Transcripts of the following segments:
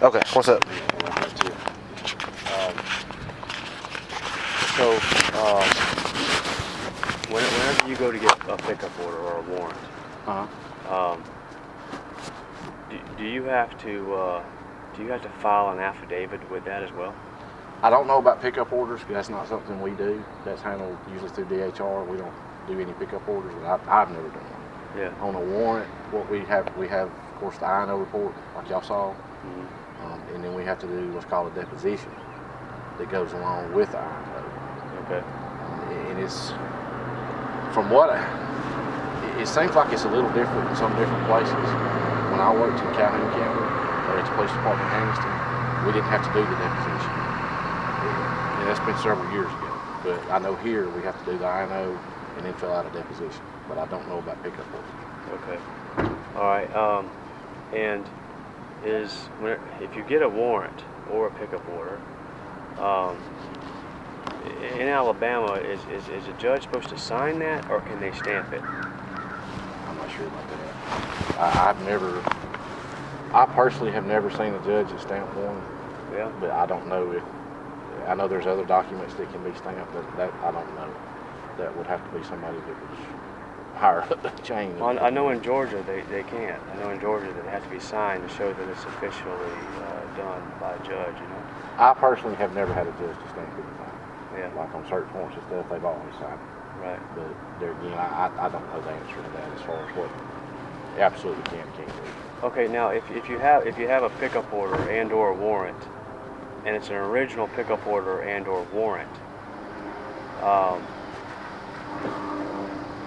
Okay, what's up? Whenever you go to get a pickup order or a warrant, do you have to file an affidavit with that as well? I don't know about pickup orders because that's not something we do. That's handled usually through DHR. We don't do any pickup orders, and I've never done one. Yeah. On a warrant, what we have, of course, the INO report, like y'all saw, and then we have to do what's called a deposition that goes along with the INO. Okay. And it's, from what it seems like it's a little different in some different places. When I worked in Calhoun County, or at the police department in Anniston, we didn't have to do the deposition. And that's been several years ago. But I know here we have to do the INO and then fill out a deposition. But I don't know about pickup orders. Okay. All right. And if you get a warrant or a pickup order, in Alabama, is a judge supposed to sign that, or can they stamp it? I'm not sure about that. I personally have never seen a judge that stamped one. Yeah. But I don't know if, I know there's other documents that can be stamped, but that I don't know. That would have to be somebody that was higher up the chain. Well, I know in Georgia they can't. I know in Georgia that it has to be signed to show that it's officially done by a judge, you know? I personally have never had a judge to stamp anything. Yeah. Like on search warrants and stuff, they've always signed it. Right. But there again, I don't know the answer to that as far as what you absolutely can and can't do. Okay, now if you have a pickup order and or a warrant, and it's an original pickup order and or warrant,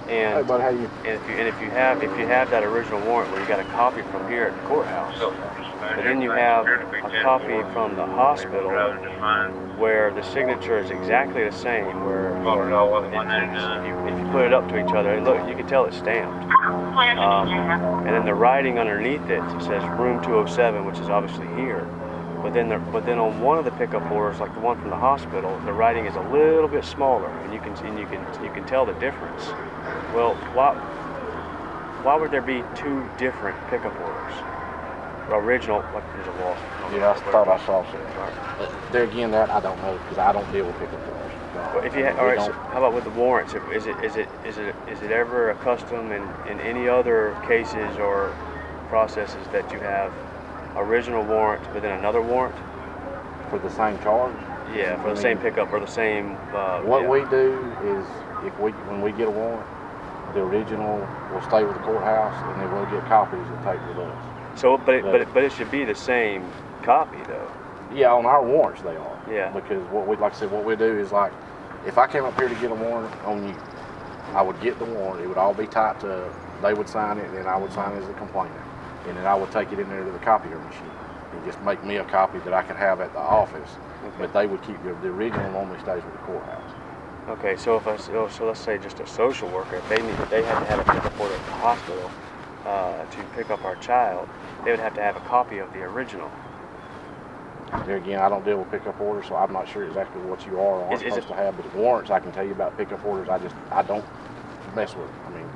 and hey, buddy, how you? if you have that original warrant where you got a copy from here at the courthouse, but then you have a copy from the hospital where the signature is exactly the same, where if you put it up to each other, look, you can tell it's stamped. And then the writing underneath it says room 207, which is obviously here. But then on one of the pickup orders, like the one from the hospital, the writing is a little bit smaller, and you can tell the difference. Well, why would there be two different pickup orders? Original, like there's a law. Yeah, I thought I saw something. But there again, that I don't know because I don't deal with pickup orders. Well, if you all right, so how about with the warrants? Is it ever a custom in any other cases or processes that you have original warrant within another warrant for the same charge? Yeah, for the same pickup or the same. What we do is when we get a warrant, the original will stay with the courthouse, and then we'll get copies and take with us. So, but it should be the same copy though. Yeah, on our warrants they are. Yeah. Because what we do is, like, if I came up here to get a warrant on you, I would get the warrant. It would all be typed up. They would sign it, and then I would sign it as a complainant. And then I would take it in there to the copier machine and just make me a copy that I could have at the office. Okay. But they would keep the original normally stays with the courthouse. Okay, so so let's say just a social worker, if they had to have a pickup order at the hospital to pick up our child, they would have to have a copy of the original. There again, I don't deal with pickup orders, so I'm not sure exactly what you are or aren't supposed to have. But warrants, I can tell you about pickup orders. I don't mess with them. I mean,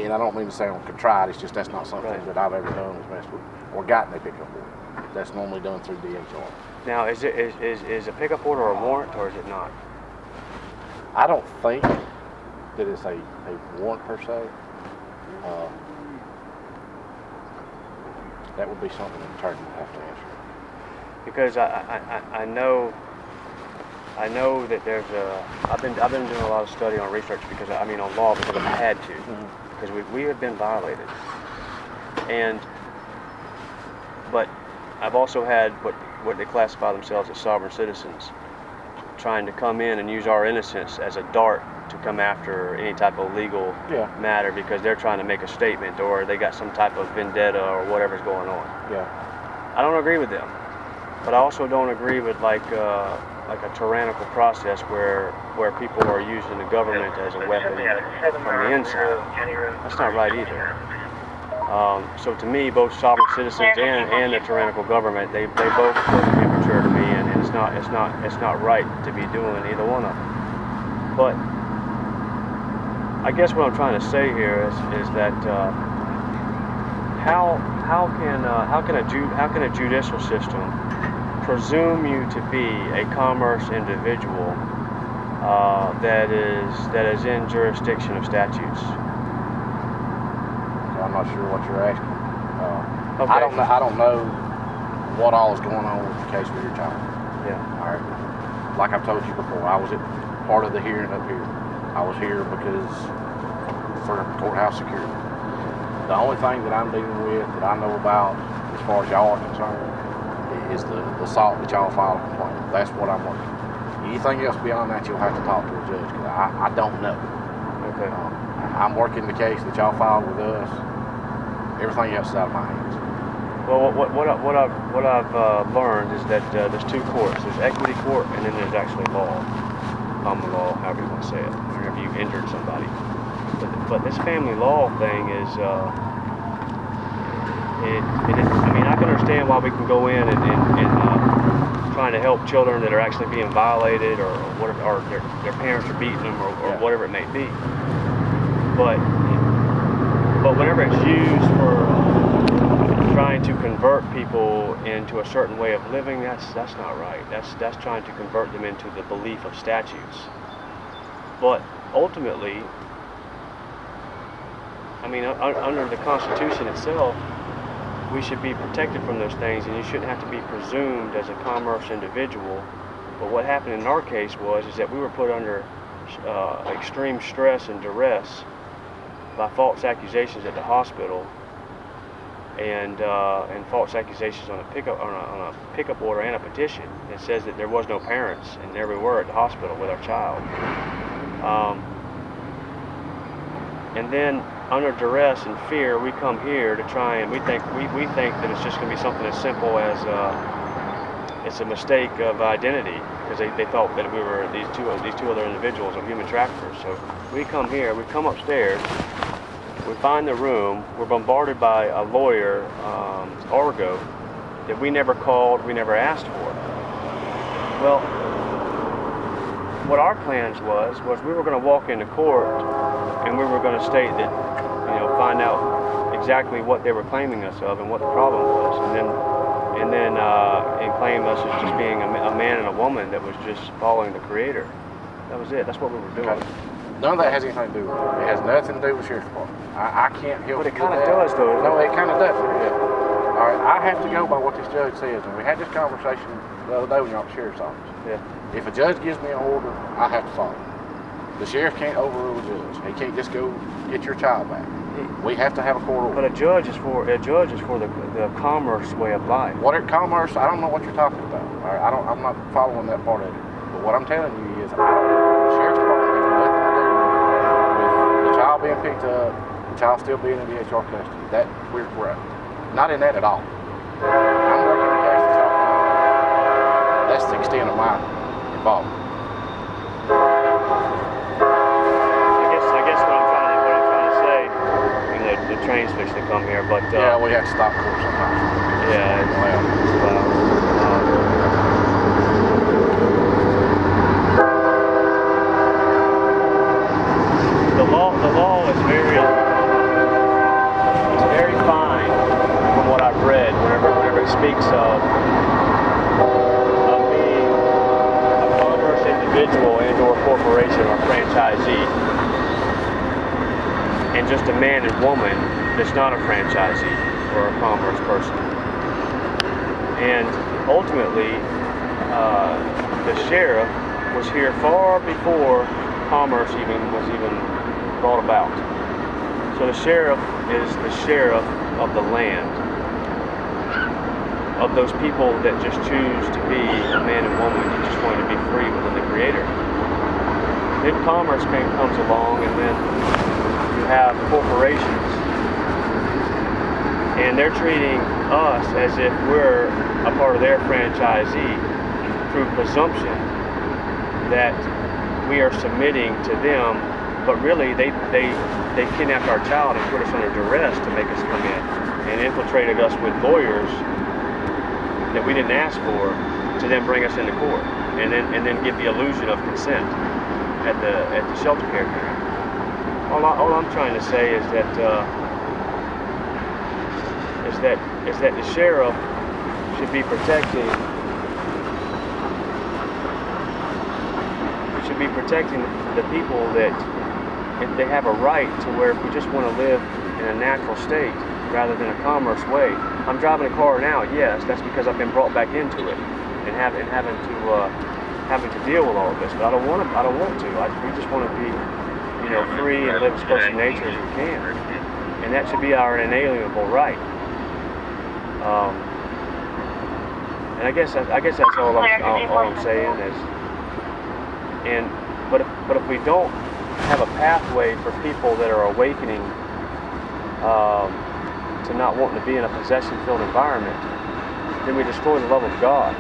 and I don't mean to sound contrite. It's just that's not something that I've ever done is messed with or gotten a pickup order. That's normally done through DHR. Now, is a pickup order a warrant or is it not? I don't think that it's a warrant per se. That would be something the attorney would have to answer. Because I know that there's I've been doing a lot of study on research because on law because I had to because we have been violated, but I've also had what they classify themselves as sovereign citizens trying to come in and use our innocence as a dart to come after any type of legal matter because they're trying to make a statement or they got some type of vendetta or whatever's going on. Yeah. I don't agree with them, but I also don't agree with like a tyrannical process where people are using the government as a weapon from the inside. That's not right either. So to me, both sovereign citizens and the tyrannical government, they both look immature to me, and it's not right to be doing either one of them. But I guess what I'm trying to say here is that how how can a judicial system presume you to be a commerce individual that is in jurisdiction of statutes? I'm not sure what you're asking. Okay. I don't know what all is going on with the case with your child. Yeah. All right. Like I've told you before, I was at part of the hearing up here. I was here because for courthouse security. The only thing that I'm dealing with that I know about as far as y'all are concerned is the assault that y'all filed a complaint. That's what I'm working. Anything else beyond that, you'll have to talk to a judge because I don't know. Okay. I'm working the case that y'all filed with us. Everything else is out of my hands. Well, what I've learned is that there's two courts. There's equity court, and then there's actually law, common law, however you want to say it. Whenever you injured somebody, but this family law thing is, I mean, I can understand why we can go in and trying to help children that are actually being violated, or their parents are beating them, or whatever it may be. But whenever it's used for trying to convert people into a certain way of living, that's not right. That's trying to convert them into the belief of statutes. But ultimately, I mean, under the Constitution itself, we should be protected from those things, and you shouldn't have to be presumed as a commerce individual. But what happened in our case is that we were put under extreme stress and duress by false accusations at the hospital, and false accusations on a pickup order and a petition. It says that there was no parents, and there we were at the hospital with our child. And then under duress and fear, we come here to try, and we think that it's just going to be something as simple as it's a mistake of identity, because they thought that we were these two other individuals or human traffickers. So we come here, we come upstairs. We find the room, we're bombarded by a lawyer, Argo, that we never called, we never asked for. Well, what our plans was we were going to walk into court and we were going to state that, find out exactly what they were claiming us of and what the problem was, and claim us as just being a man and a woman that was just following the Creator. That was it. That's what we were doing. Okay. None of that has anything to do with it. It has nothing to do with Sheriff's Department. I can't help But it kind of does, though. No, it kind of does. Yeah. All right, I have to go by what this judge says, and we had this conversation the other day when you were at the Sheriff's office. Yeah. If a judge gives me an order, I have to follow it. The sheriff can't overrule a judge. He can't just go get your child back. We have to have a court order. But a judge is for the commerce way of life. Commerce? I don't know what you're talking about. All right, I'm not following that part of it. But what I'm telling you is, the Sheriff's Department has nothing to do with the child being picked up, the child still being in DHR custody. That we're not in that at all. I'm working the case that's all fine. That's the extent of my involvement. I guess what I'm trying to say, the train's fixing to come here, but yeah, we have to stop court sometimes. Yeah, it's loud. The law is very fine from what I've read. Whenever it speaks of being a commerce individual and/or corporation or franchisee, and just a man and woman that's not a franchisee or a commerce person. And ultimately, the sheriff was here far before commerce was even brought about. So the sheriff is the sheriff of the land, of those people that just choose to be a man and woman and just want to be free within the Creator. Then commerce comes along, and then you have corporations, and they're treating us as if we're a part of their franchisee through presumption that we are submitting to them, but really they kidnapped our child and put us under duress to make us come in, and infiltrated us with lawyers that we didn't ask for to then bring us into court, and then give the illusion of consent at the shelter care hearing. All I'm trying to say is that that the sheriff should be protecting the people that if they have a right to where if we just want to live in a natural state rather than a commerce way. I'm driving a car now, yes, that's because I've been brought back into it and having to deal with all of this. But I don't want to. We just want to be, free and live as close to nature as we can, and that should be our inalienable right. And I guess that's all I'm saying is. But if we don't have a pathway for people that are awakening to not wanting to be in a possession-filled environment, then we destroy the love of God.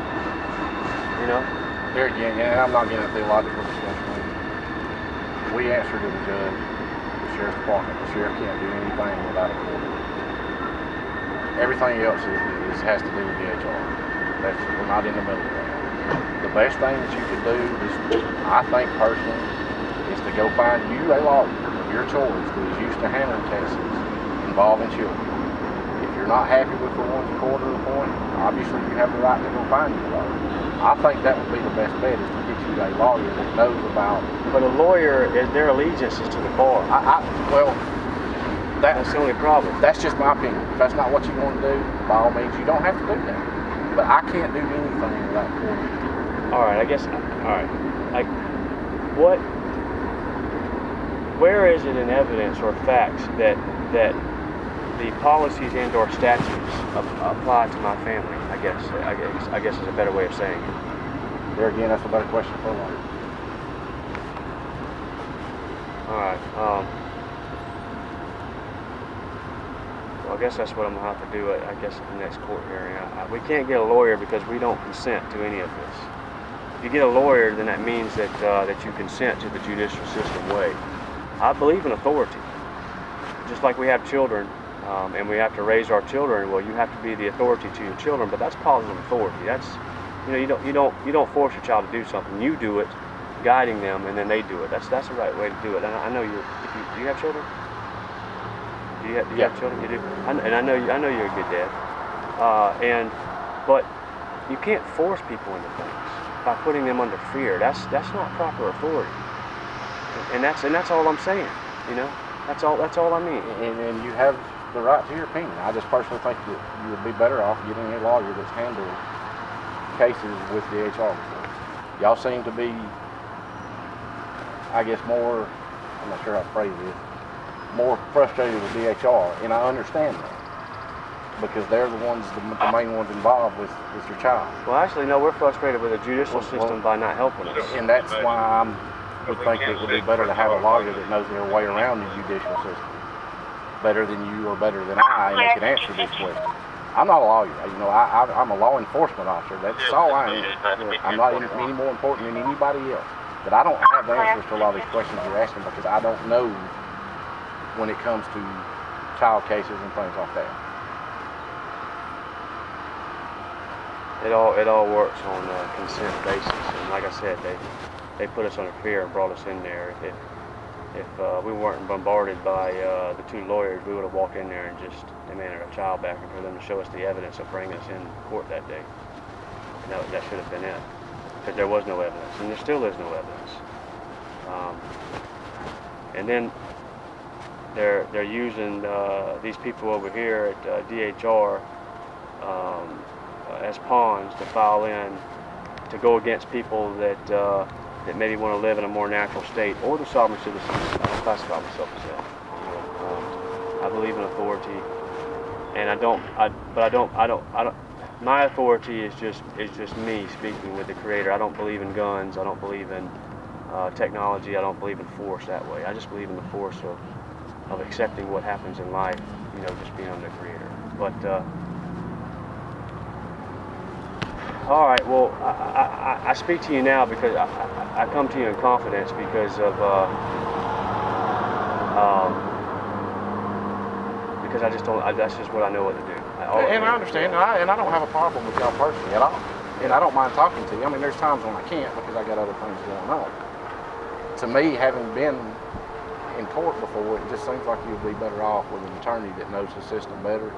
There again, I'm not getting a theological discussion. We answer to the judge, the sheriff's department. The sheriff can't do anything without a court. Everything else has to do with the HR. We're not in the middle of that. The best thing that you could do is, I think personally, is to go find you a lawyer of your choice who is used to handling cases involving children. If you're not happy with the ones the court will appoint, obviously you have the right to go find you a lawyer. I think that would be the best bet, is to get you a lawyer that knows about. But a lawyer, their allegiance is to the bar. That's the only problem. That's just my opinion. If that's not what you want to do, by all means, you don't have to do that. But I can't do anything without court. All right, I guess. All right, where is it in evidence or facts that the policies and/or statutes apply to my family? I guess is a better way of saying it. There again, that's a better question for a lawyer. All right. Well, I guess that's what I'm gonna have to do. I guess at the next court hearing. We can't get a lawyer because we don't consent to any of this. If you get a lawyer, then that means that you consent to the judicial system way. I believe in authority. Just like we have children, and we have to raise our children. Well, you have to be the authority to your children, but that's positive authority. That's you don't force your child to do something. You do it, guiding them, and then they do it. That's the right way to do it. And I know do you have children? Do you have children? You do. And I know you're a good dad. But you can't force people into things by putting them under fear. That's not proper authority. And that's all I'm saying. That's all I mean. And you have the right to your opinion. I just personally think that you would be better off getting a lawyer that's handled cases with the HR before. Y'all seem to be, I guess, more, I'm not sure how to phrase it, more frustrated with DHR, and I understand that because they're the main ones involved with your child. Well, actually, no, we're frustrated with the judicial system by not helping us. And that's why I would think it would be better to have a lawyer that knows their way around the judicial system better than you or better than I, and they can answer these questions. I'm not a lawyer. I'm a law enforcement officer. That's all I am. I'm not any more important than anybody else. But I don't have the answers to a lot of these questions you're asking because I don't know when it comes to child cases and things like that. It all works on a consent basis, and like I said, they put us under fear and brought us in there. If we weren't bombarded by the two lawyers, we would have walked in there and just demanded our child back, and for them to show us the evidence of bringing us in court that day. And that should have been it, because there was no evidence, and there still is no evidence. And then they're using these people over here at DHR as pawns to file in to go against people that maybe want to live in a more natural state, or the sovereign citizens. I don't classify myself as that. I believe in authority, and I don't. My authority is just me speaking with the Creator. I don't believe in guns. I don't believe in technology. I don't believe in force that way. I just believe in the force of accepting what happens in life. Just being under the Creator. But all right. Well, I speak to you now because I come to you in confidence because of because I just don't. That's just what I know what to do. And I understand, and I don't have a problem with y'all personally at all. And I don't mind talking to you. I mean, there's times when I can't because I got other things going on. To me, having been in court before, it just seems like you'd be better off with an attorney that knows the system better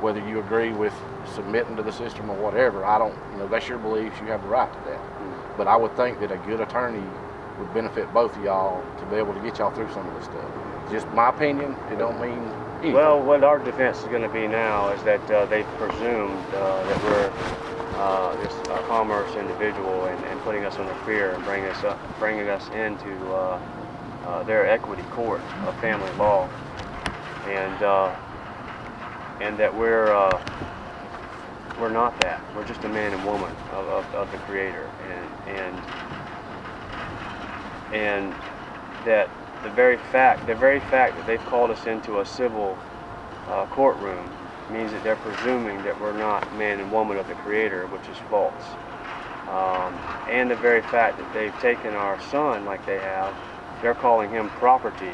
whether you agree with submitting to the system or whatever, I don't, that's your beliefs, you have the right to that. But I would think that a good attorney would benefit both of y'all to be able to get y'all through some of this stuff. Just my opinion, it don't mean anything. Well, what our defense is going to be now is that they've presumed that we're this commerce individual and putting us under fear and bringing us into their equity court of family law, and that we're not that. We're just a man and woman of the Creator, and that the very fact that they've called us into a civil courtroom means that they're presuming that we're not man and woman of the Creator, which is false. And the very fact that they've taken our son like they have, they're calling him property,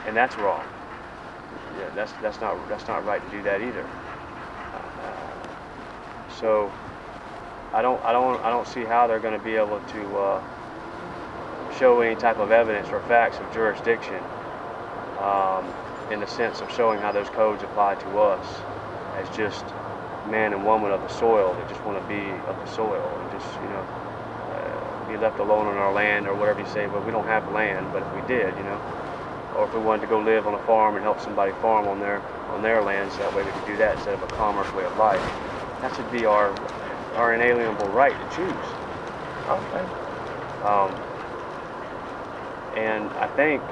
and that's wrong. Yeah, that's not right to do that either. So I don't see how they're going to be able to show any type of evidence or facts of jurisdiction in the sense of showing how those codes apply to us as just man and woman of the soil that just want to be of the soil and just be left alone on our land, or whatever you say. But we don't have land, but if we did, or if we wanted to go live on a farm and help somebody farm on their land, so that way we could do that instead of a commerce way of life. That should be our inalienable right to choose. Okay. And I think,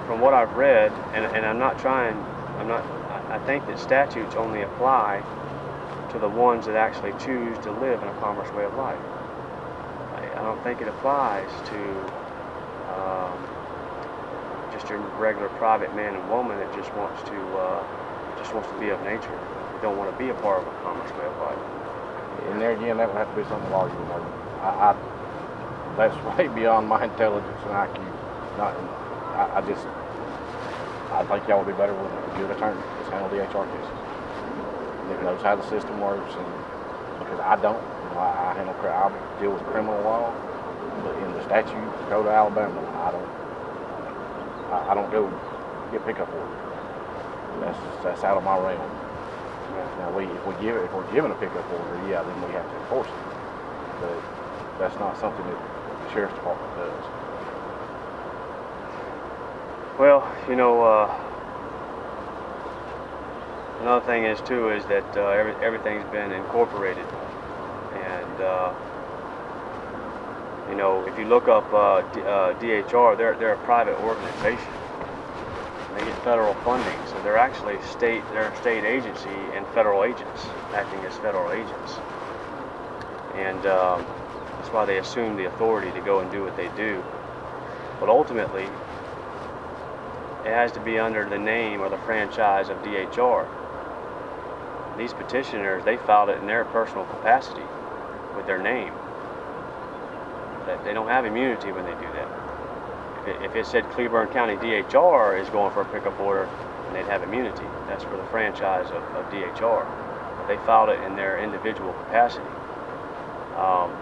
from what I've read, and I think that statutes only apply to the ones that actually choose to live in a commerce way of life. I don't think it applies to just your regular private man and woman that just wants to be of nature. Don't want to be a part of a commerce way of life. And there again, that would have to be something lawyers would know. That's way beyond my intelligence and IQ. I think y'all would be better with a good attorney to handle the HR cases. That knows how the system works, and because I don't, I deal with criminal law, but in the statute, code of Alabama, I don't go get pickup order. That's out of my realm. Now, if we're given a pickup order, yeah, then we have to enforce it. But that's not something that the sheriff's department does. Well, another thing is too is that everything's been incorporated, and if you look up DHR, they're a private organization. They get federal funding, so they're actually a state agency and federal agents, acting as federal agents. And that's why they assume the authority to go and do what they do. But ultimately, it has to be under the name or the franchise of DHR. These petitioners, they filed it in their personal capacity with their name. They don't have immunity when they do that. If it said Cleburne County DHR is going for a pickup order, then they'd have immunity. That's for the franchise of DHR. But they filed it in their individual capacity.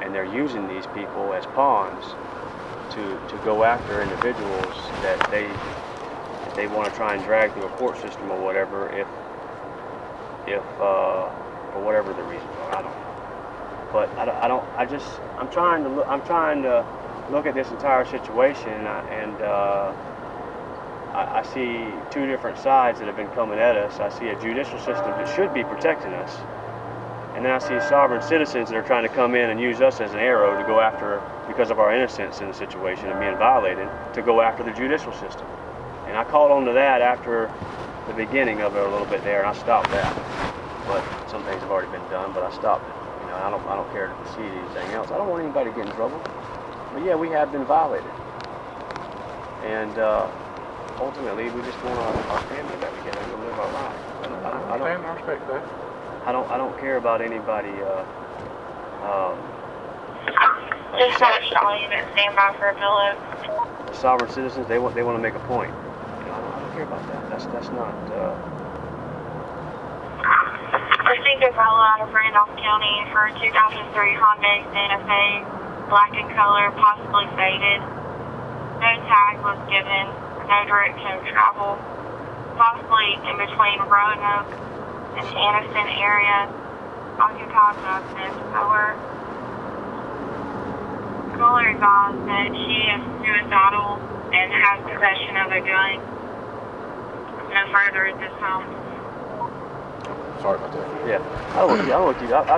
And they're using these people as pawns to go after individuals that they want to try and drag through a court system or whatever, if for whatever the reasons are. I don't know. But I'm trying to look at this entire situation, and I see two different sides that have been coming at us. I see a judicial system that should be protecting us, and then I see sovereign citizens that are trying to come in and use us as an arrow to go after, because of our innocence in the situation and being violated, to go after the judicial system. And I called on to that after the beginning of it a little bit there, and I stopped that. But some things have already been done, but I stopped it. I don't care to proceed anything else. I don't want anybody to get in trouble. But yeah, we have been violated. And ultimately, we just want our family back together to live our lives. I respect that. I don't care about anybody. Just not showing you that stand by for a pillow. The sovereign citizens, they want to make a point. I don't care about that. That's not. Procedure fell out of Randolph County for a 2003 Honda Santa Fe, black in color, possibly faded. No tag was given, no direction of travel. possibly in between Roanoke and Anniston area, occupied by this hour. Caller advised that she is suicidal and has possession of a gun. No further at this time. Sorry about that. Yeah. I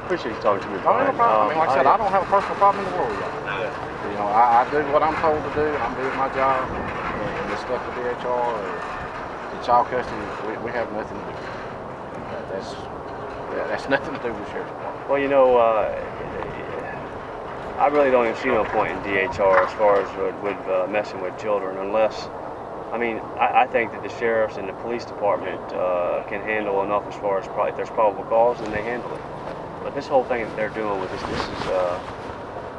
appreciate you talking to me. No, no problem. I mean, like I said, I don't have a personal problem in the world with y'all. Yeah. You know, I do what I'm told to do, and I'm doing my job. And this stuff with DHR or the child custody, we have nothing to do. That's nothing to do with the sheriff's department. Well, you know, I really don't even see no point in DHR as far as with messing with children, unless, I mean, I think that the sheriffs and the police department can handle enough as far as if there's probable cause, then they handle it. But this whole thing that they're doing with this is,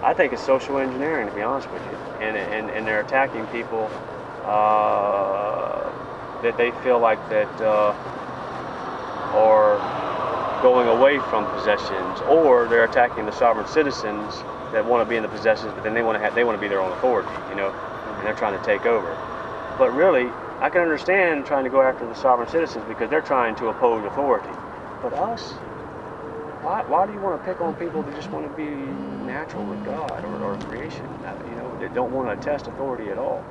I think it's social engineering, to be honest with you. And they're attacking people that they feel like that are going away from possessions, or they're attacking the sovereign citizens that want to be in the possessions, but then they want to be their own authority, you know, and they're trying to take over. But really, I can understand trying to go after the sovereign citizens because they're trying to oppose authority. But us, why do you want to pick on people that just want to be natural with God or creation, you know, that don't want to test authority at all?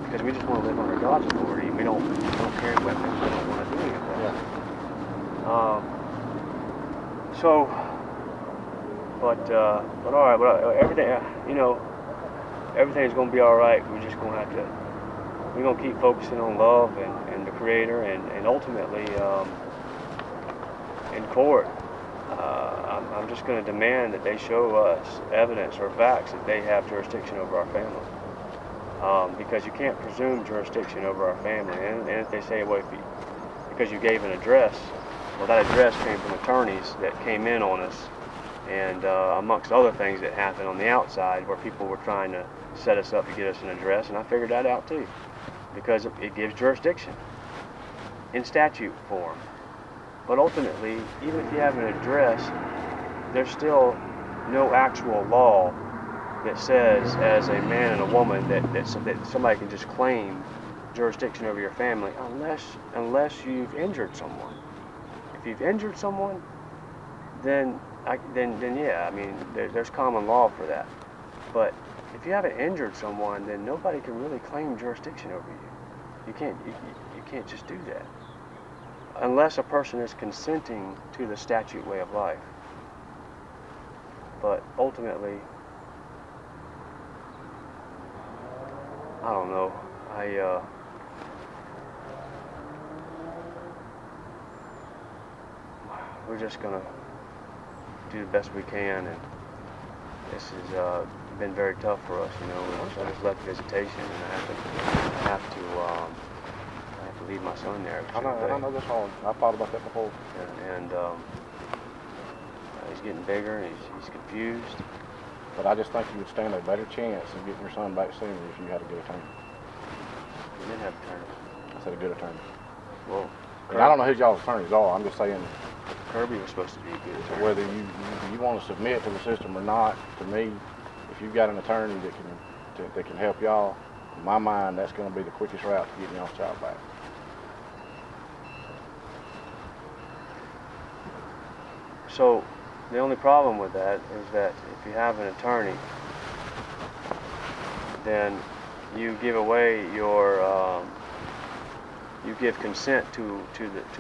Because we just want to live under God's authority. We don't carry weapons. We don't want to do any of that. Yeah. But all right. But everything, you know, everything's going to be all right. We're just going to have to. We're going to keep focusing on love and the Creator, and ultimately, in court, I'm just going to demand that they show us evidence or facts that they have jurisdiction over our family. Because you can't presume jurisdiction over our family, and if they say, well, because you gave an address, well, that address came from attorneys that came in on us, and amongst other things that happened on the outside where people were trying to set us up to get us an address, and I figured that out too, because it gives jurisdiction in statute form. But ultimately, even if you have an address, there's still no actual law that says, as a man and a woman, that somebody can just claim jurisdiction over your family unless you've injured someone. If you've injured someone, then yeah, I mean, there's common law for that. But if you haven't injured someone, then nobody can really claim jurisdiction over you. You can't just do that unless a person is consenting to the statute way of life. But ultimately, I don't know. We're just gonna do the best we can, and this has been very tough for us. You know, I just left visitation, and I have to leave my son there. I know that's hard. I've thought about that before. And he's getting bigger, and he's confused. But I just think you would stand a better chance of getting your son back sooner if you had a good attorney. We didn't have attorneys. I said a good attorney. Well, and I don't know who y'all's attorneys are. I'm just saying. Kirby was supposed to be a good attorney. Whether you want to submit to the system or not, to me, if you've got an attorney that can help y'all, in my mind, that's going to be the quickest route to getting y'all's child back. So the only problem with that is that if you have an attorney, then you give away your you give consent to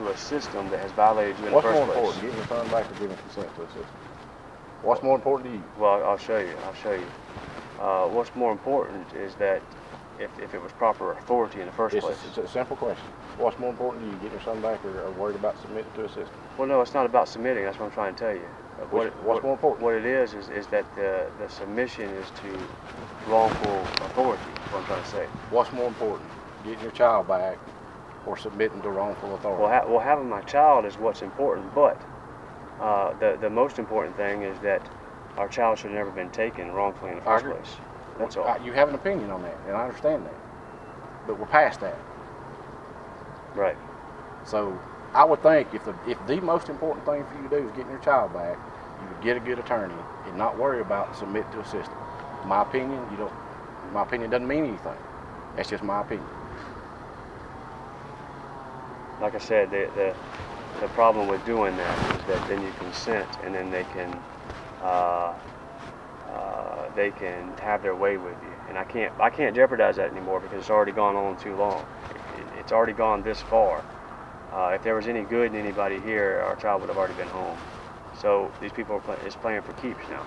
a system that has violated you in the first place. What's more important, getting your son back or giving consent to a system? What's more important to you? Well, I'll show you. What's more important is that if it was proper authority in the first place. It's a simple question. What's more important to you, getting your son back or worried about submitting to a system? Well, no, it's not about submitting. That's what I'm trying to tell you. What's more important? What it is that the submission is to wrongful authority. That's what I'm trying to say. What's more important, getting your child back or submitting to wrongful authority? Well, having my child is what's important, but the most important thing is that our child should have never been taken wrongfully in the first place. That's all. You have an opinion on that, and I understand that. But we're past that. Right. So I would think if the most important thing for you to do is getting your child back, you would get a good attorney and not worry about submitting to a system. My opinion, my opinion doesn't mean anything. That's just my opinion. like I said, the problem with doing that is that then you consent, and then they can have their way with you. And I can't jeopardize that anymore because it's already gone on too long. It's already gone this far. If there was any good in anybody here, our child would have already been home. So these people is playing for keeps now.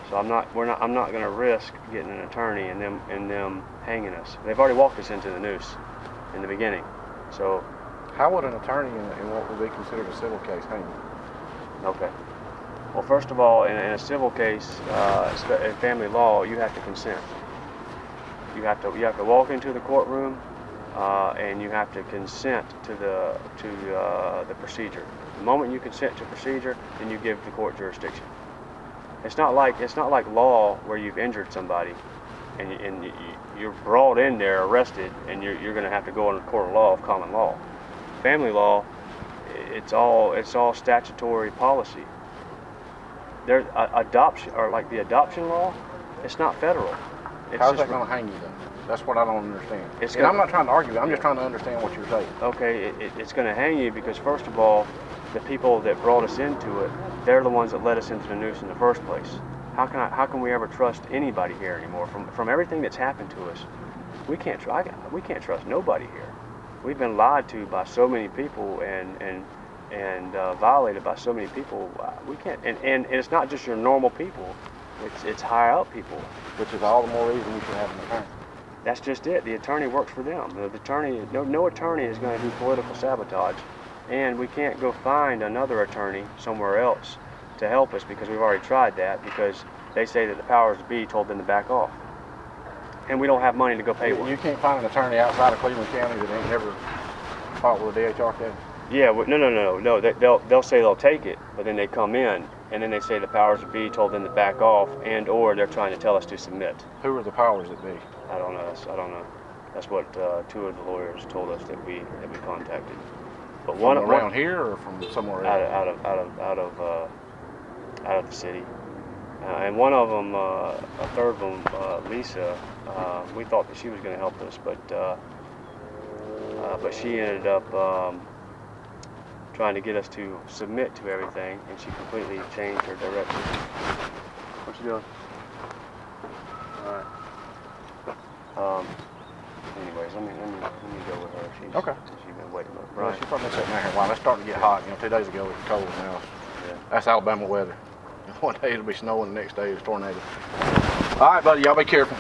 So I'm not going to risk getting an attorney and them hanging us. They've already walked us into the noose in the beginning. So how would an attorney in what would be considered a civil case hang you? Okay. Well, first of all, in a civil case, in family law, you have to consent. You have to walk into the courtroom, and you have to consent to the procedure. The moment you consent to procedure, then you give the court jurisdiction. It's not like law where you've injured somebody, and you're brought in there, arrested, and you're going to have to go in the court of law of common law. Family law, it's all statutory policy. There's adoption, or like the adoption law, it's not federal. How's that going to hang you then? That's what I don't understand. And I'm not trying to argue, I'm just trying to understand what you're saying. Okay, it's going to hang you because first of all, the people that brought us into it, they're the ones that led us into the noose in the first place. How can we ever trust anybody here anymore? From everything that's happened to us, we can't trust nobody here. We've been lied to by so many people and violated by so many people. We can't, and it's not just your normal people. It's higher up people. Which is all the more reason we should have an attorney. That's just it. The attorney works for them. The attorney, no attorney is going to do political sabotage, and we can't go find another attorney somewhere else to help us because we've already tried that because they say that the powers that be told them to back off, and we don't have money to go pay one. You can't find an attorney outside of Cleveland County that ain't never fought with a DHR case? Yeah, well, no. They'll say they'll take it, but then they come in and then they say the powers that be told them to back off, and or they're trying to tell us to submit. Who are the powers that be? I don't know. That's what two of the lawyers told us that we contacted. But from around here or from somewhere else? Out of the city. And one of them, a third of them, Lisa, we thought that she was going to help us, but she ended up trying to get us to submit to everything, and she completely changed her direction. What you doing? All right. Anyways, let me go with her. She's been waiting up. Well, she's probably sitting there. Wow, it's starting to get hot. 2 days ago it was cold. Now that's Alabama weather. One day it'll be snowing, the next day it's tornado. All right, buddy, y'all be careful.